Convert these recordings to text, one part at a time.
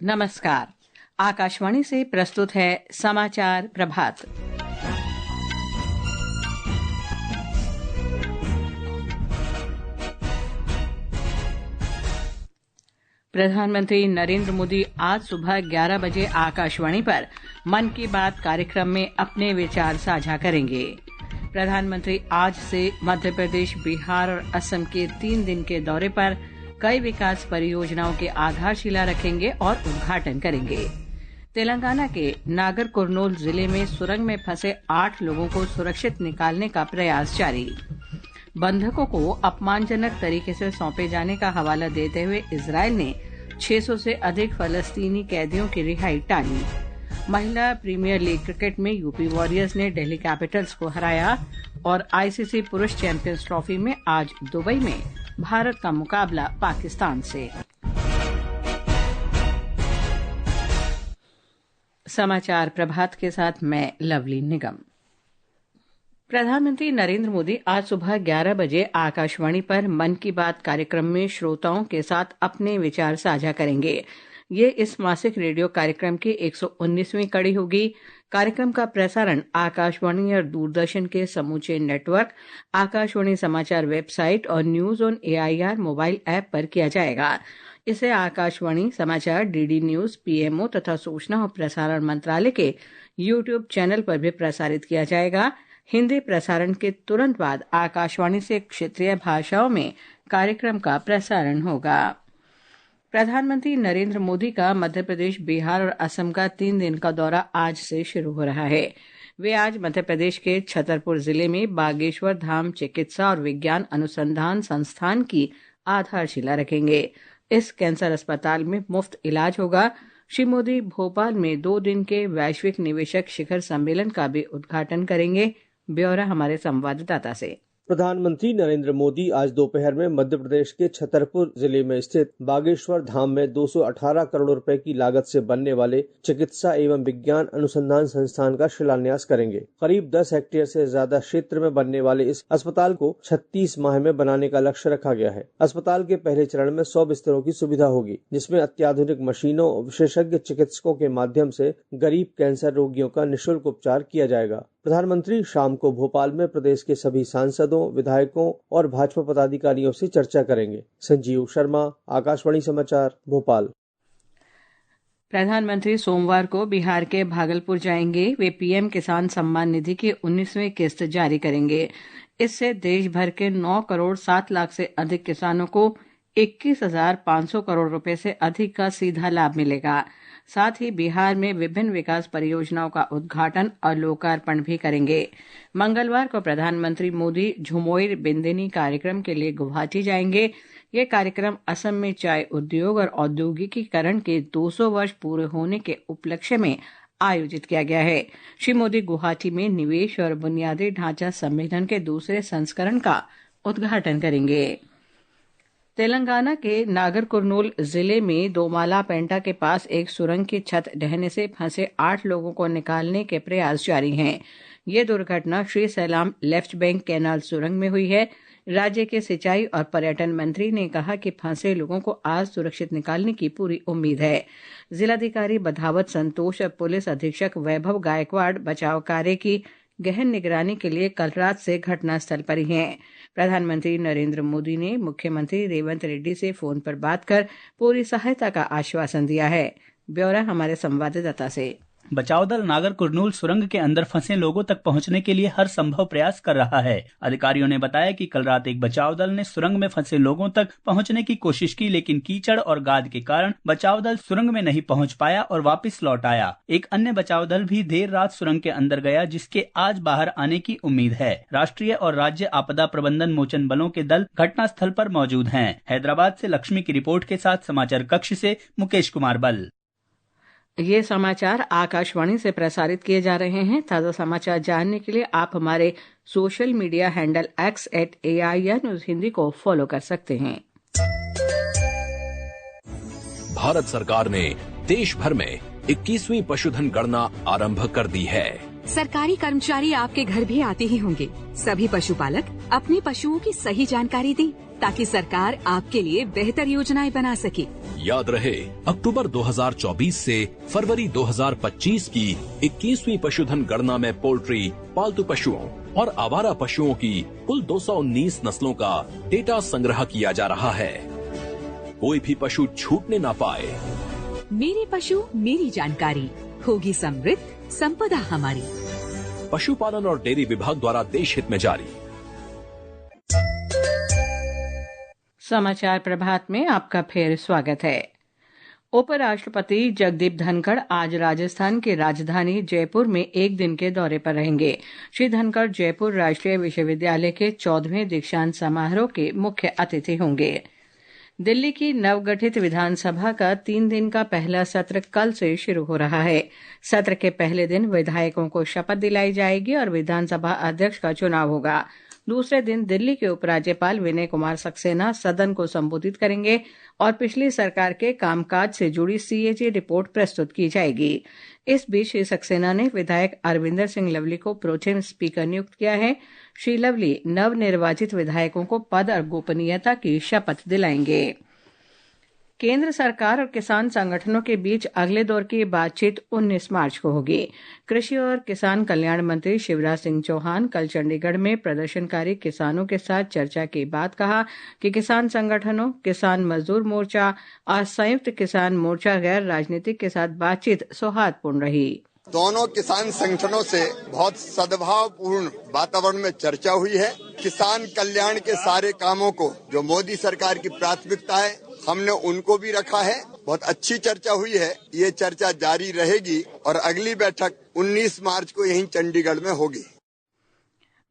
नमस्कार। आकाशवाणी से प्रस्तुत है समाचार प्रभात। प्रधानमंत्री नरेंद्र मोदी आज सुबह 11 बजे आकाशवाणी पर मन की बात कार्यक्रम में अपने विचार साझा करेंगे। प्रधानमंत्री आज से मध्य प्रदेश, बिहार और असम के 3 दिन के दौरे पर कई विकास परियोजनाओं के आधारशिला रखेंगे और उद्घाटन करेंगे। तेलंगाना के नागर कुरनूल जिले में सुरंग में फंसे 8 लोगों को सुरक्षित निकालने का प्रयास जारी। बंधकों को अपमानजनक तरीके से सौंपे जाने का हवाला देते हुए इजरायल ने 600 से अधिक फलस्तीनी कैदियों की रिहाई टाली। महिला प्रीमियर लीग क्रिकेट में यूपी वॉरियर्स ने दिल्ली कैपिटल्स को हराया और आईसीसी पुरुष चैंपियंस ट्रॉफी में आज दुबई में भारत का मुकाबला पाकिस्तान से। समाचार प्रभात के साथ मैं लवली निगम। प्रधानमंत्री नरेंद्र मोदी आज सुबह 11 बजे आकाशवाणी पर मन की बात कार्यक्रम में श्रोताओं के साथ अपने विचार साझा करेंगे। ये इस मासिक रेडियो कार्यक्रम की 119वीं कड़ी होगी। कार्यक्रम का प्रसारण आकाशवाणी और दूरदर्शन के समूचे नेटवर्क, आकाशवाणी समाचार वेबसाइट और news on AIR mobile app पर किया जाएगा। इसे आकाशवाणी समाचार, DD न्यूज, PMO तथा सूचना और प्रसारण मंत्रालय के YouTube चैनल पर भी प्रसारित किया जाएगा। हिंदी प्रसारण के तुरंत बाद आकाशवाणी से क्षेत्रीय भाषाओं में कार्यक्रम का प्रसारण होगा। प्रधानमंत्री नरेंद्र मोदी का मध्य प्रदेश, बिहार और असम का 3 दिन का दौरा आज से शुरू हो रहा है। वे आज मध्य प्रदेश के छतरपुर जिले में बागेश्वर धाम चिकित्सा और विज्ञान अनुसंधान संस्थान की आधारशिला रखेंगे। इस कैंसर अस्पताल में मुफ्त इलाज होगा। श्री मोदी भोपाल में 2 दिन के वैश्विक निवेशक शिखर सम्मेलन का भी उद्घाटन करेंगे। ब्यौरा हमारे संवाददाता से। प्रधानमंत्री नरेंद्र मोदी आज दोपहर में मध्य प्रदेश के छतरपुर जिले में स्थित बागेश्वर धाम में 218 करोड़ रुपए की लागत से बनने वाले चिकित्सा एवं विज्ञान अनुसंधान संस्थान का शिलान्यास करेंगे। करीब 10 हेक्टेयर से ज्यादा क्षेत्र में बनने वाले इस अस्पताल को 36 माह में बनाने का लक्ष्य रखा गया है। अस्पताल के पहले चरण में 100 बिस्तरों की सुविधा होगी, जिसमें अत्याधुनिक मशीनों और विशेषज्ञ चिकित्सकों के माध्यम से गरीब कैंसर रोगियों का निःशुल्क उपचार किया जाएगा। प्रधानमंत्री शाम को भोपाल में प्रदेश के सभी सांसदों, विधायकों और भाजपा पदाधिकारियों से चर्चा करेंगे। संजीव शर्मा, आकाशवाणी समाचार, भोपाल। प्रधानमंत्री सोमवार को बिहार के भागलपुर जाएंगे। वे PM किसान सम्मान निधि की 19वीं किस्त जारी करेंगे। इससे देश भर के 9 करोड़ 7 लाख से अधिक किसानों को 21,500 करोड़ रुपए से अधिक का सीधा लाभ मिलेगा। साथ ही बिहार में विभिन्न विकास परियोजनाओं का उद्घाटन और लोकार्पण भी करेंगे। मंगलवार को प्रधानमंत्री मोदी झुमोइर बिंदिनी कार्यक्रम के लिए गुवाहाटी जाएंगे। ये कार्यक्रम असम में चाय उद्योग और औद्योगिकीकरण के 200 वर्ष पूरे होने के उपलक्ष्य में आयोजित किया गया है। श्री मोदी गुवाहाटी में निवेश और बुनियादी ढांचा सम्मेलन के दूसरे संस्करण का उद्घाटन करेंगे। तेलंगाना के नागर कुरनूल जिले में दोमाला पेंटा के पास एक सुरंग की छत ढहने से फंसे 8 लोगों को निकालने के प्रयास जारी हैं। ये दुर्घटना श्री सैलाम लेफ्ट बैंक कैनाल सुरंग में हुई है। राज्य के सिंचाई और पर्यटन मंत्री ने कहा कि फंसे लोगों को आज सुरक्षित निकालने की पूरी उम्मीद है। जिलाधिकारी बधावत संतोष और पुलिस अधीक्षक वैभव गायकवाड़ बचाव कार्य की गहन निगरानी के लिए कल रात से घटनास्थल पर ही हैं। प्रधानमंत्री नरेंद्र मोदी ने मुख्यमंत्री रेवंत रेड्डी से फोन पर बात कर पूरी सहायता का आश्वासन दिया है। ब्यौरा हमारे संवाददाता से। बचाव दल नागर कुरनूल सुरंग के अंदर फंसे लोगों तक पहुंचने के लिए हर संभव प्रयास कर रहा है। अधिकारियों ने बताया कि कल रात एक बचाव दल ने सुरंग में फंसे लोगों तक पहुंचने की कोशिश की, लेकिन कीचड़ और गाद के कारण बचाव दल सुरंग में नहीं पहुंच पाया और वापस लौट आया। एक अन्य बचाव दल भी देर रात सुरंग के अंदर गया, जिसके आज बाहर आने की उम्मीद है। राष्ट्रीय और राज्य आपदा प्रबंधन मोचन बलों के दल घटनास्थल पर मौजूद हैं। हैदराबाद से लक्ष्मी की रिपोर्ट के साथ समाचार कक्ष से मुकेश कुमार बल। ये समाचार आकाशवाणी से प्रसारित किए जा रहे हैं। ताज़ा समाचार जानने के लिए आप हमारे social media handle @AIR news Hindi को फॉलो कर सकते हैं। भारत सरकार ने देश भर में 21वीं पशुधन गणना आरंभ कर दी है। सरकारी कर्मचारी आपके घर भी आते ही होंगे। सभी पशुपालक अपने पशुओं की सही जानकारी दें ताकि सरकार आपके लिए बेहतर योजनाएं बना सके। याद रहे, अक्टूबर 2024 से फरवरी 2025 की 21वीं पशुधन गणना में पोल्ट्री, पालतू पशुओं और आवारा पशुओं की कुल 219 नस्लों का डेटा संग्रह किया जा रहा है। कोई भी पशु छूटने ना पाए। मेरे पशु मेरी जानकारी, होगी समृद्ध संपदा हमारी। पशुपालन और डेयरी विभाग द्वारा देश हित में जारी। समाचार प्रभात में आपका फिर स्वागत है। उपराष्ट्रपति जगदीप धनखड़ आज राजस्थान की राजधानी जयपुर में एक दिन के दौरे पर रहेंगे। श्री धनखड़ जयपुर राष्ट्रीय विश्वविद्यालय के 14वें दीक्षांत समारोह के मुख्य अतिथि होंगे। दिल्ली की नवगठित विधानसभा का 3 दिन का पहला सत्र कल से शुरू हो रहा है। सत्र के पहले दिन विधायकों को शपथ दिलाई जाएगी और विधानसभा अध्यक्ष का चुनाव होगा। दूसरे दिन दिल्ली के उपराज्यपाल विनय कुमार सक्सेना सदन को संबोधित करेंगे और पिछली सरकार के कामकाज से जुड़ी सीएजी रिपोर्ट प्रस्तुत की जाएगी। इस बीच श्री सक्सेना ने विधायक अरविंदर सिंह लवली को प्रोटेम स्पीकर नियुक्त किया है। श्री लवली नवनिर्वाचित विधायकों को पद और गोपनीयता की शपथ दिलाएंगे। केंद्र सरकार और किसान संगठनों के बीच अगले दौर की बातचीत 19 मार्च को होगी। कृषि और किसान कल्याण मंत्री शिवराज सिंह चौहान कल चंडीगढ़ में प्रदर्शनकारी किसानों के साथ चर्चा के बाद कहा कि किसान संगठनों, किसान मजदूर मोर्चा और संयुक्त किसान मोर्चा गैर राजनीतिक के साथ बातचीत सौहार्दपूर्ण रही। दोनों किसान संगठनों से बहुत सद्भावपूर्ण वातावरण में चर्चा हुई है। किसान कल्याण के सारे कामों को जो मोदी सरकार की प्राथमिकता है, हमने उनको भी रखा है। बहुत अच्छी चर्चा हुई है। ये चर्चा जारी रहेगी और अगली बैठक 19 मार्च को यहीं चंडीगढ़ में होगी।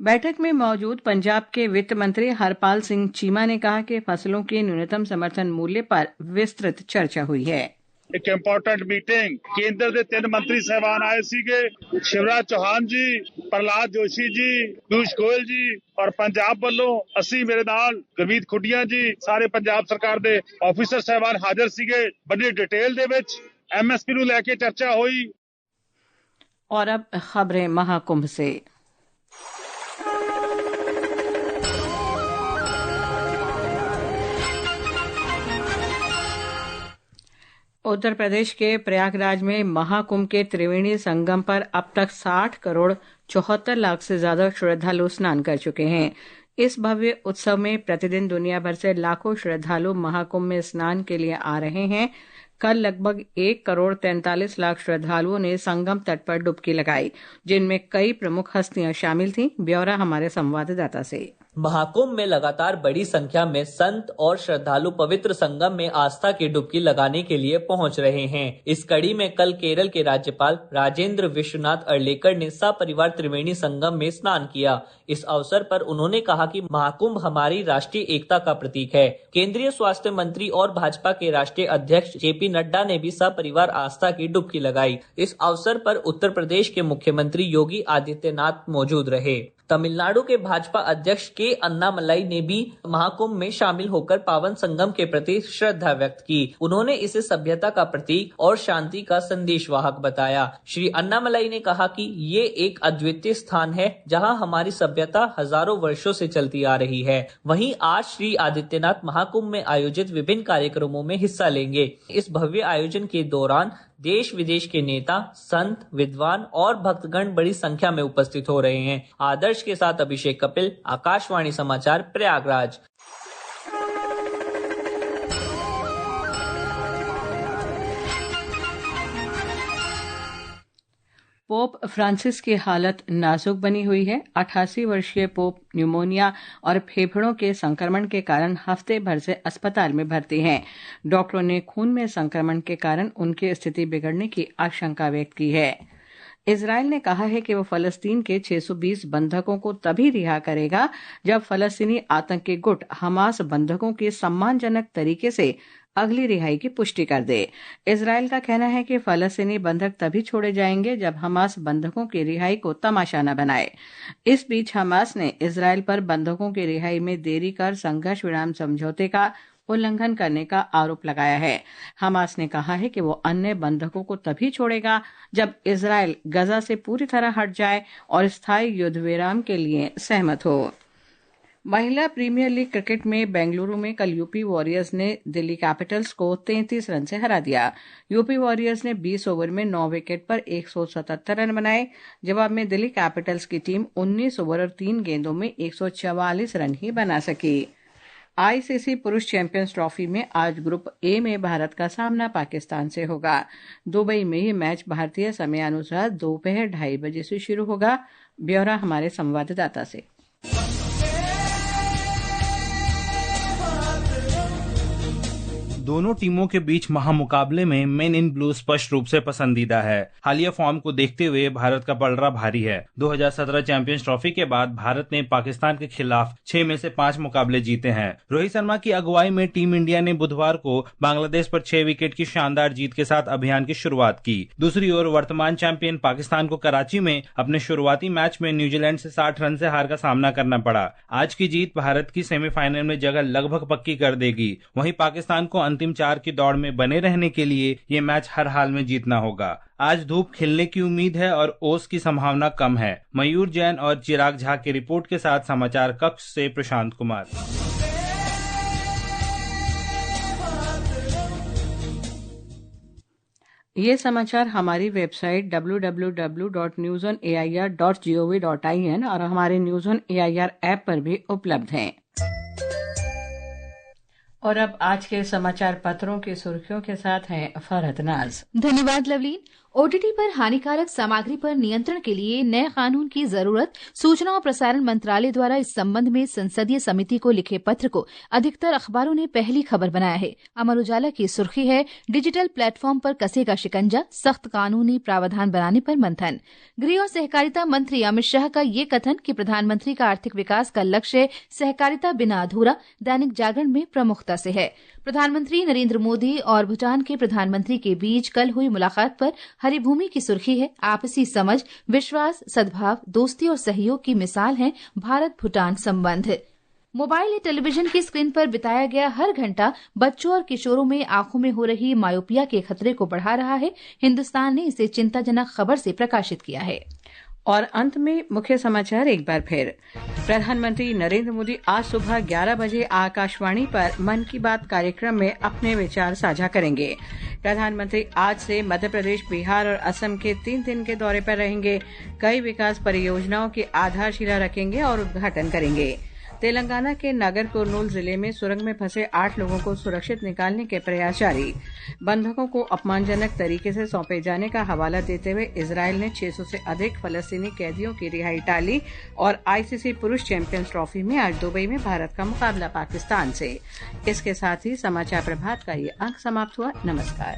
बैठक में मौजूद पंजाब के वित्त मंत्री हरपाल सिंह चीमा ने कहा कि फसलों के न्यूनतम समर्थन मूल्य पर विस्तृत चर्चा हुई है। एक इम्पोर्टेंट मीटिंग केंद्र के 3 मंत्री साहबान आए सीगे, शिवराज चौहान जी, प्रहलाद जोशी जी, पीयूष गोयल जी और पंजाब वालों असी मेरे नाल गुरमीत खुडिया जी, सारे पंजाब सरकार दे ऑफिसर साहबान हाजिर सीगे। बड़ी डिटेल दे विच एमएसपी नूं लेके चर्चा हुई। और अब खबरें महाकुंभ से। उत्तर प्रदेश के प्रयागराज में महाकुंभ के त्रिवेणी संगम पर अब तक 60 करोड़ 74 लाख से ज्यादा श्रद्धालु स्नान कर चुके हैं। इस भव्य उत्सव में प्रतिदिन दुनिया भर से लाखों श्रद्धालु महाकुंभ में स्नान के लिए आ रहे हैं। कल लगभग 1 करोड़ 43 लाख श्रद्धालुओं ने संगम तट पर डुबकी लगाई, जिनमें कई प्रमुख हस्तियां शामिल थीं। ब्यौरा हमारे संवाददाता से। महाकुंभ में लगातार बड़ी संख्या में संत और श्रद्धालु पवित्र संगम में आस्था की डुबकी लगाने के लिए पहुंच रहे हैं। इस कड़ी में कल केरल के राज्यपाल राजेंद्र विश्वनाथ अर्लेकर ने सपरिवार त्रिवेणी संगम में स्नान किया। इस अवसर पर उन्होंने कहा कि महाकुंभ हमारी राष्ट्रीय एकता का प्रतीक है। केंद्रीय स्वास्थ्य मंत्री और भाजपा के राष्ट्रीय अध्यक्ष जेपी नड्डा ने भी सपरिवार आस्था की डुबकी लगाई। इस अवसर पर उत्तर प्रदेश के मुख्यमंत्री योगी आदित्यनाथ मौजूद रहे। तमिलनाडु के भाजपा अध्यक्ष के अन्नामलाई ने भी महाकुंभ में शामिल होकर पावन संगम के प्रति श्रद्धा व्यक्त की। उन्होंने इसे सभ्यता का प्रतीक और शांति का संदेशवाहक बताया। श्री अन्नामलाई ने कहा कि ये एक अद्वितीय स्थान है जहां हमारी सभ्यता हजारों वर्षों से चलती आ रही है। वहीं आज श्री आदित्यनाथ महाकुंभ में आयोजित विभिन्न कार्यक्रमों में हिस्सा लेंगे। इस भव्य आयोजन के दौरान देश विदेश के नेता, संत, विद्वान और भक्तगण बड़ी संख्या में उपस्थित हो रहे हैं। आदर्श के साथ अभिषेक कपिल, आकाशवाणी समाचार, प्रयागराज। पोप फ्रांसिस की हालत नाजुक बनी हुई है। 88 वर्षीय पोप न्यूमोनिया और फेफड़ों के संक्रमण के कारण हफ्ते भर से अस्पताल में भर्ती हैं। डॉक्टरों ने खून में संक्रमण के कारण उनकी स्थिति बिगड़ने की आशंका व्यक्त की है। इजरायल ने कहा है कि वो फलस्तीन के 620 बंधकों को तभी रिहा करेगा जब फलस्तीनी आतंकी गुट हमास बंधकों की सम्मानजनक तरीके से अगली रिहाई की पुष्टि कर दे। इजरायल का कहना है कि फलस्तीनी बंधक तभी छोड़े जाएंगे जब हमास बंधकों की रिहाई को तमाशा न बनाए। इस बीच हमास ने इजरायल पर बंधकों की रिहाई में देरी कर संघर्ष विराम समझौते का उल्लंघन करने का आरोप लगाया है। हमास ने कहा है कि वो अन्य बंधकों को तभी छोड़ेगा जब इजरायल गजा से पूरी तरह हट जाए और स्थायी युद्ध विराम के लिए सहमत हो। महिला प्रीमियर लीग क्रिकेट में बेंगलुरु में कल यूपी वॉरियर्स ने दिल्ली कैपिटल्स को 33 रन से हरा दिया। यूपी वॉरियर्स ने 20 ओवर में 9 विकेट पर 177 रन बनाए। जवाब में दिल्ली कैपिटल्स की टीम 19 ओवर और 3 गेंदों में 144 रन ही बना सकी। आईसीसी पुरुष चैंपियंस ट्रॉफी में आज ग्रुप ए में भारत का सामना पाकिस्तान से होगा। दुबई में ये मैच भारतीय समयानुसार दोपहर 2:30 बजे से शुरू होगा। ब्यौरा हमारे संवाददाता से। दोनों टीमों के बीच महामुकाबले में मेन इन ब्लू स्पष्ट रूप से पसंदीदा है। हालिया फॉर्म को देखते हुए भारत का पलड़ा भारी है। 2017 चैंपियंस ट्रॉफी के बाद भारत ने पाकिस्तान के खिलाफ 6 में से 5 मुकाबले जीते हैं। रोहित शर्मा की अगुवाई में टीम इंडिया ने बुधवार को बांग्लादेश पर 6 विकेट की शानदार जीत के साथ अभियान की शुरुआत की। दूसरी ओर वर्तमान चैंपियन पाकिस्तान को कराची में अपने शुरुआती मैच में न्यूजीलैंड से 60 रन से हार का सामना करना पड़ा। आज की जीत भारत की सेमीफाइनल में जगह लगभग पक्की कर देगी। वहीं पाकिस्तान को अंतिम 4 की दौड़ में बने रहने के लिए ये मैच हर हाल में जीतना होगा। आज धूप खिलने की उम्मीद है और ओस की संभावना कम है। मयूर जैन और चिराग झा की रिपोर्ट के साथ समाचार कक्ष से प्रशांत कुमार। ये समाचार हमारी वेबसाइट www.newsonair.gov.in और हमारे न्यूज़ ऑन एआईआर ऐप पर भी उपलब्ध हैं। और अब आज के समाचार पत्रों की सुर्खियों के साथ हैं फरहत नाज। धन्यवाद लवलीन। ओटीटी पर हानिकारक सामग्री पर नियंत्रण के लिए नए कानून की जरूरत। सूचना और प्रसारण मंत्रालय द्वारा इस संबंध में संसदीय समिति को लिखे पत्र को अधिकतर अखबारों ने पहली खबर बनाया है। अमर उजाला की सुर्खी है, डिजिटल प्लेटफॉर्म पर कसेगा शिकंजा, सख्त कानूनी प्रावधान बनाने पर मंथन। गृह और सहकारिता मंत्री अमित शाह का ये कथन कि प्रधानमंत्री का आर्थिक विकास का लक्ष्य सहकारिता बिना अधूरा, दैनिक जागरण में प्रमुखता से है। प्रधानमंत्री नरेंद्र मोदी और भूटान के प्रधानमंत्री के बीच कल हुई मुलाकात पर हरिभूमि की सुर्खी है, आपसी समझ, विश्वास, सद्भाव, दोस्ती और सहयोग की मिसाल है भारत भूटान संबंध। मोबाइल या टेलीविजन की स्क्रीन पर बिताया गया हर घंटा बच्चों और किशोरों में आंखों में हो रही मायोपिया के खतरे को बढ़ा रहा है। हिंदुस्तान ने इसे चिंताजनक खबर से प्रकाशित किया है। और अंत में मुख्य समाचार एक बार फिर। प्रधानमंत्री नरेंद्र मोदी आज सुबह 11 बजे आकाशवाणी पर मन की बात कार्यक्रम में अपने विचार साझा करेंगे। प्रधानमंत्री आज से मध्य प्रदेश, बिहार और असम के 3 दिन के दौरे पर रहेंगे। कई विकास परियोजनाओं की आधारशिला रखेंगे और उद्घाटन करेंगे। तेलंगाना के नागर कुर्नूल जिले में सुरंग में फंसे 8 लोगों को सुरक्षित निकालने के प्रयास जारी। बंधकों को अपमानजनक तरीके से सौंपे जाने का हवाला देते हुए इजरायल ने 600 से अधिक फलस्तीनी कैदियों की रिहाई टाली। और आईसीसी पुरुष चैंपियंस ट्रॉफी में आज दुबई में भारत का मुकाबला पाकिस्तान से। इसके साथ ही समाचार प्रभात का ये अंक समाप्त हुआ। नमस्कार।